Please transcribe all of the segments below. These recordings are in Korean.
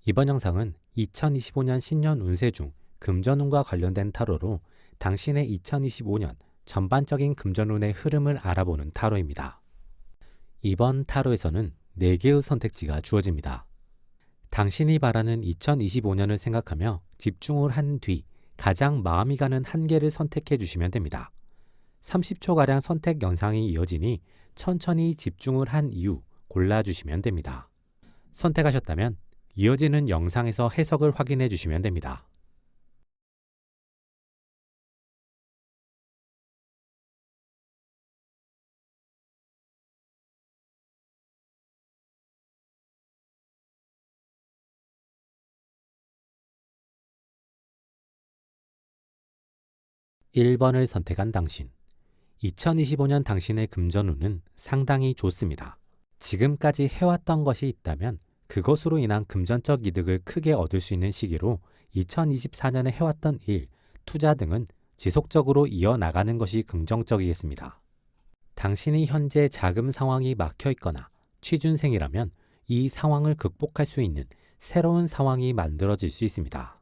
이번 영상은 2025년 신년 운세 중 금전운과 관련된 타로로 당신의 2025년 전반적인 금전운의 흐름을 알아보는 타로입니다. 이번 타로에서는 4개의 선택지가 주어집니다. 당신이 바라는 2025년을 생각하며 집중을 한 뒤 가장 마음이 가는 한 개를 선택해 주시면 됩니다. 30초가량 선택 영상이 이어지니 천천히 집중을 한 이후 골라주시면 됩니다. 선택하셨다면 이어지는 영상에서 해석을 확인해 주시면 됩니다. (1번을) 선택한 당신. 2025년 당신의 금전운은 상당히 좋습니다. 지금까지 해왔던 것이 있다면 그것으로 인한 금전적 이득을 크게 얻을 수 있는 시기로 2024년에 해왔던 일, 투자 등은 지속적으로 이어나가는 것이 긍정적이겠습니다. 당신이 현재 자금 상황이 막혀 있거나 취준생이라면 이 상황을 극복할 수 있는 새로운 상황이 만들어질 수 있습니다.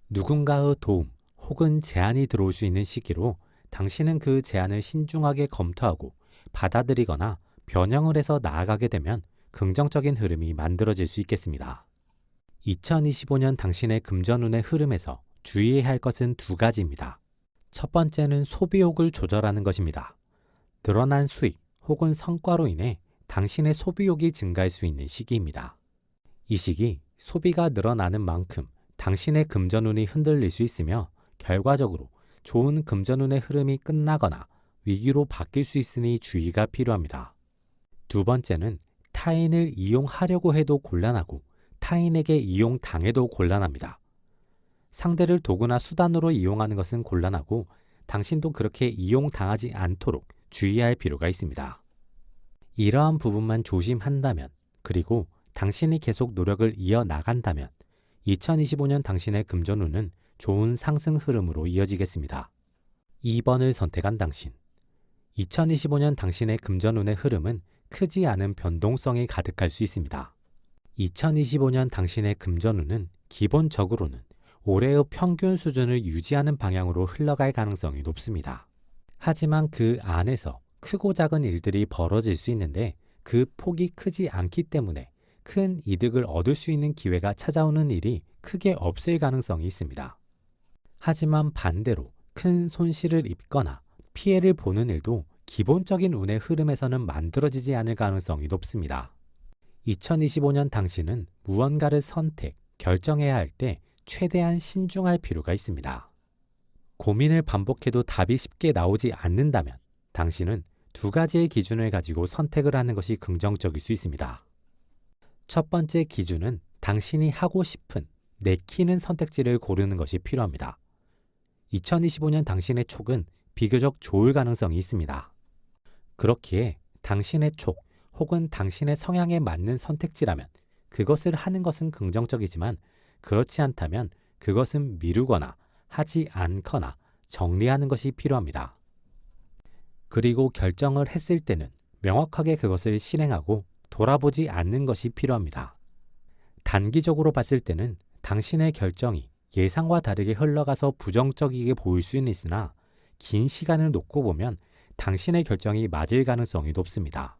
누군가의 도움 혹은 제안이 들어올 수 있는 시기로 당신은 그 제안을 신중하게 검토하고 받아들이거나 변형을 해서 나아가게 되면 긍정적인 흐름이 만들어질 수 있겠습니다. 2025년 당신의 금전운의 흐름에서 주의해야 할 것은 2가지입니다. 첫 번째는 소비욕을 조절하는 것입니다. 늘어난 수익 혹은 성과로 인해 당신의 소비욕이 증가할 수 있는 시기입니다. 이 시기 소비가 늘어나는 만큼 당신의 금전운이 흔들릴 수 있으며 결과적으로 좋은 금전운의 흐름이 끝나거나 위기로 바뀔 수 있으니 주의가 필요합니다. 2번째는 타인을 이용하려고 해도 곤란하고 타인에게 이용당해도 곤란합니다. 상대를 도구나 수단으로 이용하는 것은 곤란하고 당신도 그렇게 이용당하지 않도록 주의할 필요가 있습니다. 이러한 부분만 조심한다면, 그리고 당신이 계속 노력을 이어나간다면 2025년 당신의 금전운은 좋은 상승 흐름으로 이어지겠습니다. 2번을 선택한 당신. 2025년 당신의 금전운의 흐름은 크지 않은 변동성이 가득할 수 있습니다. 2025년 당신의 금전운은 기본적으로는 올해의 평균 수준을 유지하는 방향으로 흘러갈 가능성이 높습니다. 하지만 그 안에서 크고 작은 일들이 벌어질 수 있는데 그 폭이 크지 않기 때문에 큰 이득을 얻을 수 있는 기회가 찾아오는 일이 크게 없을 가능성이 있습니다. 하지만 반대로 큰 손실을 입거나 피해를 보는 일도 기본적인 운의 흐름에서는 만들어지지 않을 가능성이 높습니다. 2025년 당신은 무언가를 결정해야 할 때 최대한 신중할 필요가 있습니다. 고민을 반복해도 답이 쉽게 나오지 않는다면 당신은 2가지의 기준을 가지고 선택을 하는 것이 긍정적일 수 있습니다. 첫 번째 기준은 당신이 하고 싶은, 내키는 선택지를 고르는 것이 필요합니다. 2025년 당신의 촉은 비교적 좋을 가능성이 있습니다. 그렇기에 당신의 촉 혹은 당신의 성향에 맞는 선택지라면 그것을 하는 것은 긍정적이지만 그렇지 않다면 그것은 미루거나 하지 않거나 정리하는 것이 필요합니다. 그리고 결정을 했을 때는 명확하게 그것을 실행하고 돌아보지 않는 것이 필요합니다. 단기적으로 봤을 때는 당신의 결정이 예상과 다르게 흘러가서 부정적이게 보일 수는 있으나 긴 시간을 놓고 보면 당신의 결정이 맞을 가능성이 높습니다.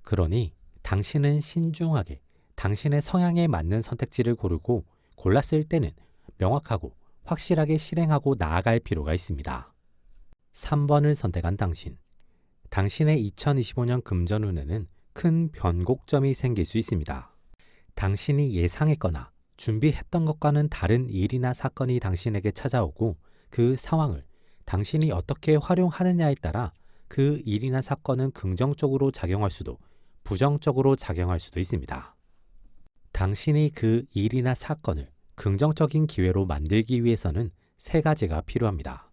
그러니 당신은 신중하게 당신의 성향에 맞는 선택지를 고르고 골랐을 때는 명확하고 확실하게 실행하고 나아갈 필요가 있습니다. 3번을 선택한 당신. 당신의 2025년 금전운에는 큰 변곡점이 생길 수 있습니다. 당신이 예상했거나 준비했던 것과는 다른 일이나 사건이 당신에게 찾아오고 그 상황을 당신이 어떻게 활용하느냐에 따라 그 일이나 사건은 긍정적으로 작용할 수도 부정적으로 작용할 수도 있습니다. 당신이 그 일이나 사건을 긍정적인 기회로 만들기 위해서는 3가지가 필요합니다.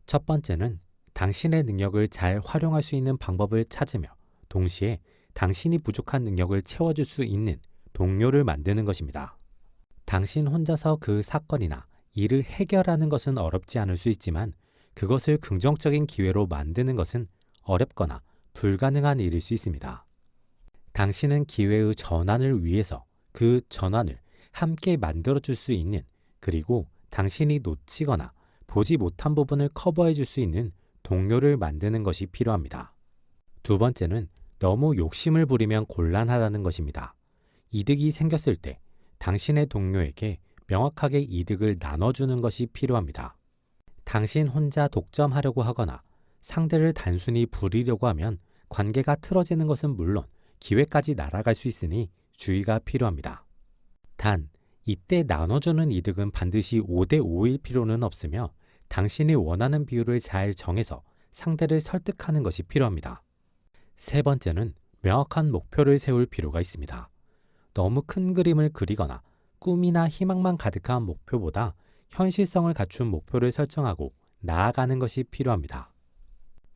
첫 번째는 당신의 능력을 잘 활용할 수 있는 방법을 찾으며 동시에 당신이 부족한 능력을 채워줄 수 있는 동료를 만드는 것입니다. 당신 혼자서 그 사건이나 일을 해결하는 것은 어렵지 않을 수 있지만 그것을 긍정적인 기회로 만드는 것은 어렵거나 불가능한 일일 수 있습니다. 당신은 기회의 전환을 위해서 그 전환을 함께 만들어줄 수 있는, 그리고 당신이 놓치거나 보지 못한 부분을 커버해 줄 수 있는 동료를 만드는 것이 필요합니다. 두 번째는 너무 욕심을 부리면 곤란하다는 것입니다. 이득이 생겼을 때 당신의 동료에게 명확하게 이득을 나눠주는 것이 필요합니다. 당신 혼자 독점하려고 하거나 상대를 단순히 부리려고 하면 관계가 틀어지는 것은 물론 기회까지 날아갈 수 있으니 주의가 필요합니다. 단, 이때 나눠주는 이득은 반드시 5대5일 필요는 없으며 당신이 원하는 비율을 잘 정해서 상대를 설득하는 것이 필요합니다. 세 번째는 명확한 목표를 세울 필요가 있습니다. 너무 큰 그림을 그리거나 꿈이나 희망만 가득한 목표보다 현실성을 갖춘 목표를 설정하고 나아가는 것이 필요합니다.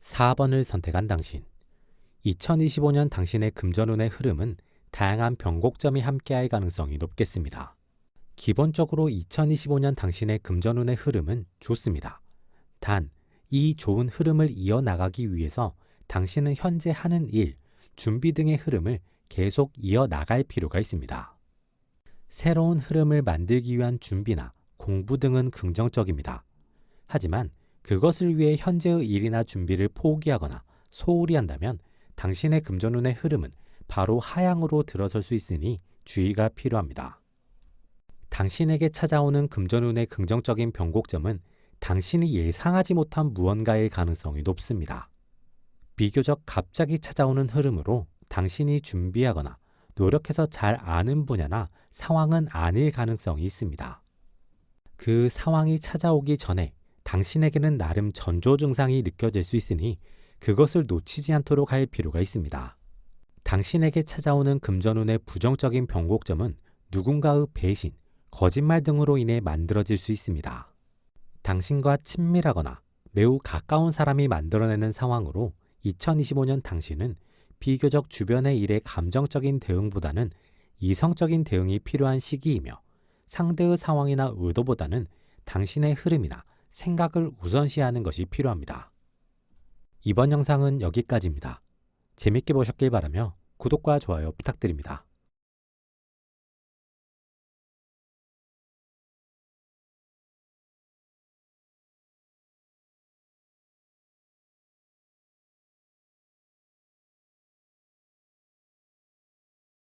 4번을 선택한 당신. 2025년 당신의 금전운의 흐름은 다양한 변곡점이 함께할 가능성이 높겠습니다. 기본적으로 2025년 당신의 금전운의 흐름은 좋습니다. 단, 이 좋은 흐름을 이어나가기 위해서 당신은 현재 하는 일, 준비 등의 흐름을 계속 이어나갈 필요가 있습니다. 새로운 흐름을 만들기 위한 준비나 공부 등은 긍정적입니다. 하지만 그것을 위해 현재의 일이나 준비를 포기하거나 소홀히 한다면 당신의 금전운의 흐름은 바로 하향으로 들어설 수 있으니 주의가 필요합니다. 당신에게 찾아오는 금전운의 긍정적인 변곡점은 당신이 예상하지 못한 무언가일 가능성이 높습니다. 비교적 갑자기 찾아오는 흐름으로 당신이 준비하거나 노력해서 잘 아는 분야나 상황은 아닐 가능성이 있습니다. 그 상황이 찾아오기 전에 당신에게는 나름 전조 증상이 느껴질 수 있으니 그것을 놓치지 않도록 할 필요가 있습니다. 당신에게 찾아오는 금전운의 부정적인 변곡점은 누군가의 배신, 거짓말 등으로 인해 만들어질 수 있습니다. 당신과 친밀하거나 매우 가까운 사람이 만들어내는 상황으로 2025년 당신은 비교적 주변의 일에 감정적인 대응보다는 이성적인 대응이 필요한 시기이며 상대의 상황이나 의도보다는 당신의 흐름이나 생각을 우선시하는 것이 필요합니다. 이번 영상은 여기까지입니다. 재밌게 보셨길 바라며 구독과 좋아요 부탁드립니다.